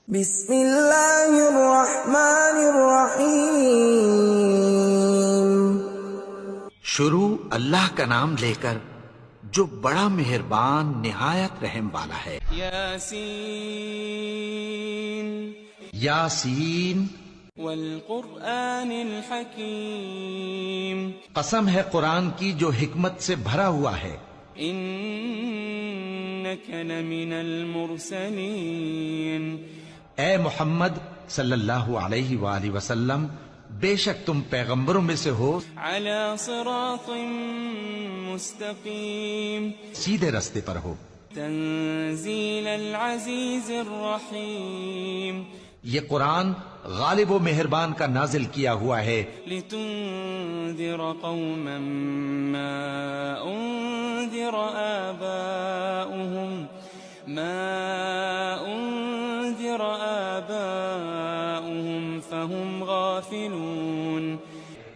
بسم اللہ الرحمن الرحیم۔ شروع اللہ کا نام لے کر جو بڑا مہربان نہایت رحم والا ہے۔ یاسین یاسین، والقرآن الحکیم، قسم ہے قرآن کی جو حکمت سے بھرا ہوا ہے۔ انک لمن المرسلین، اے محمد صلی اللہ علیہ وآلہ وسلم، بے شک تم پیغمبروں میں سے ہو، علی صراط مستقیم، سیدھے رستے پر ہو۔ تنزیل العزیز الرحیم، یہ قرآن غالب و مہربان کا نازل کیا ہوا ہے، لتنذر قوما ما انذر آباؤهم فهم غافلون،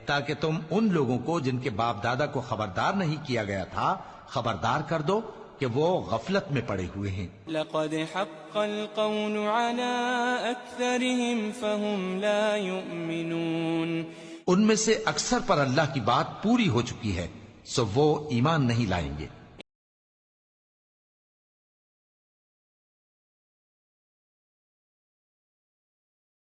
تاکہ تم ان لوگوں کو جن کے باپ دادا کو خبردار نہیں کیا گیا تھا خبردار کر دو کہ وہ غفلت میں پڑے ہوئے ہیں۔ لقد حق القول على اکثرهم فهم لا يؤمنون، ان میں سے اکثر پر اللہ کی بات پوری ہو چکی ہے، سو وہ ایمان نہیں لائیں گے۔